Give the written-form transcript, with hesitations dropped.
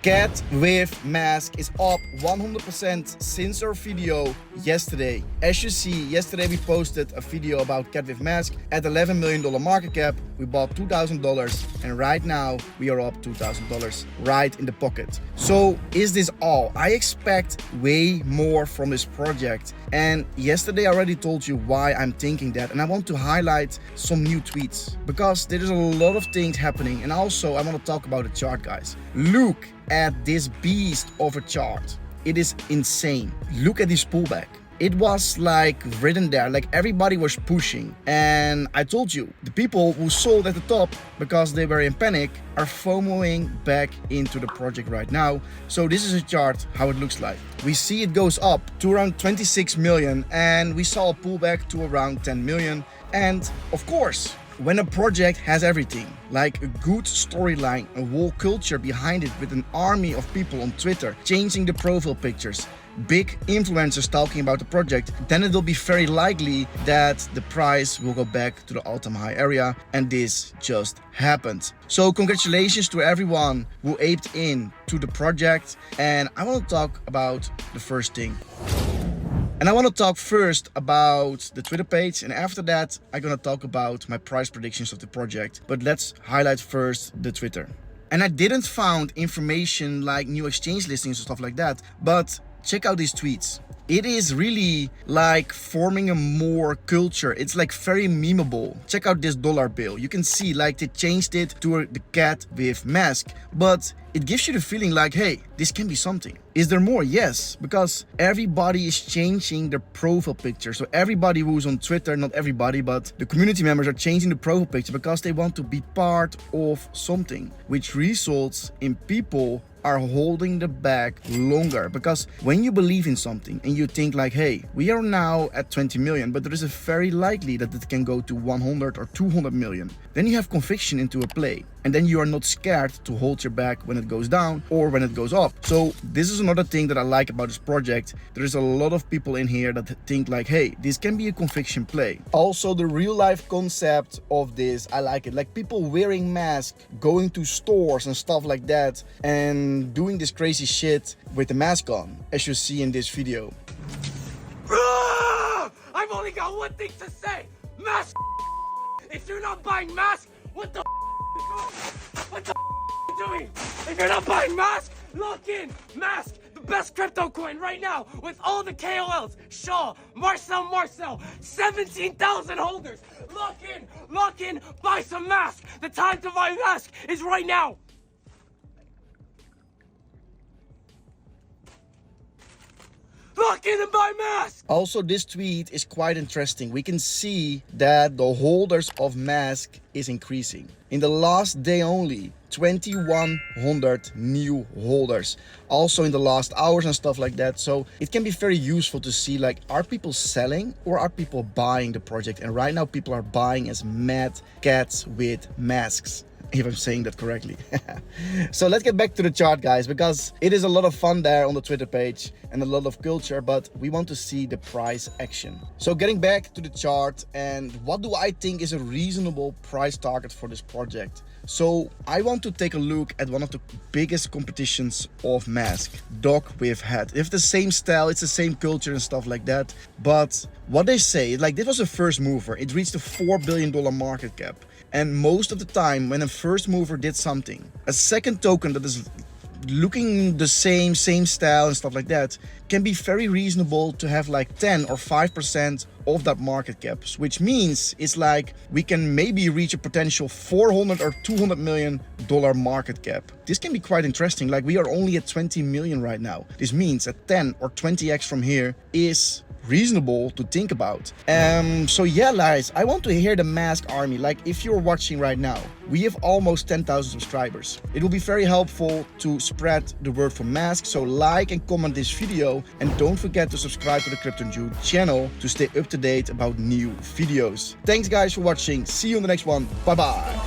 Cat with mask is up 100% since our video yesterday. As you see, yesterday we posted a video about cat with mask at $11 million market cap. We bought $2,000 and right now we are up $2,000 right in the pocket. So is this all? I expect way more from this project. And yesterday I already told you why I'm thinking that, and I want to highlight some new tweets because there is a lot of things happening. And also I want to talk about the chart, guys. Look at this beast of a chart. It is insane. Look at this pullback. It was like written there, like everybody was pushing. And I told you, the people who sold at the top because they were in panic are FOMOing back into the project right now. So this is a chart, how it looks like. We see it goes up to around 26 million and we saw a pullback to around 10 million. And of course, when a project has everything, like a good storyline, a whole culture behind it with an army of people on Twitter changing the profile pictures, big influencers talking about the project, then it will be very likely that the price will go back to the all-time high area, and this just happened. So congratulations to everyone who aped in to the project, and I want to talk about the first thing. And I want to talk first about the Twitter page, and after that I'm gonna talk about my price predictions of the project. But let's highlight first the Twitter. And I didn't find information like new exchange listings and stuff like that, but check out these tweets. It is really like forming a more culture. It's like very memeable. Check out this dollar bill. You can see like they changed it to the cat with mask, but it gives you the feeling like, hey, this can be something. Is there more? Yes, because everybody is changing their profile picture. So everybody who's on Twitter, not everybody, but the community members are changing the profile picture because they want to be part of something, which results in people are holding the bag longer. Because when you believe in something and you think like, hey, we are now at 20 million, but there is a very likely that it can go to 100 or 200 million, then you have conviction into a play. And then you are not scared to hold your back when it goes down or when it goes up. So this is another thing that I like about this project. There is a lot of people in here that think like, hey, this can be a conviction play. Also, the real life concept of this, I like it. Like people wearing masks, going to stores and stuff like that, and doing this crazy shit with the mask on, as you see in this video. I've only got one thing to say. Mask. If you're not buying masks, what the what the you doing? If you're not buying mask, lock in. Mask, the best crypto coin right now with all the KOLs. Shaw, Marcel, 17,000 holders. Lock in, buy some mask. The time to buy mask is right now. Lock in and buy mask! Also, this tweet is quite interesting. We can see that the holders of mask is increasing. In the last day only, 2,100 new holders. Also in the last hours and stuff like that. So it can be very useful to see like, are people selling or are people buying the project? And right now people are buying as mad cats with masks, if I'm saying that correctly. So let's get back to the chart, guys, because it is a lot of fun there on the Twitter page and a lot of culture, but we want to see the price action. So getting back to the chart, and what do I think is a reasonable price target for this project? So I want to take a look at one of the biggest competitions of mask, dog with hat. They have the same style, it's the same culture and stuff like that. But what they say, like this was a first mover. It reached a $4 billion market cap. And most of the time when a first mover did something, a second token that is looking the same style and stuff like that can be very reasonable to have like 10 or 5% of that market cap, which means it's like we can maybe reach a potential 400 or 200 million dollar market cap. This can be quite interesting. Like we are only at 20 million right now. This means a 10 or 20x from here is reasonable to think about. So yeah, guys, I want to hear the mask army. Like if you're watching right now, we have almost 10,000 subscribers. It will be very helpful to spread the word for mask. So like and comment this video, and don't forget to subscribe to the Crypto Jude channel to stay up to date about new videos. Thanks guys for watching. See you in the next one. Bye bye.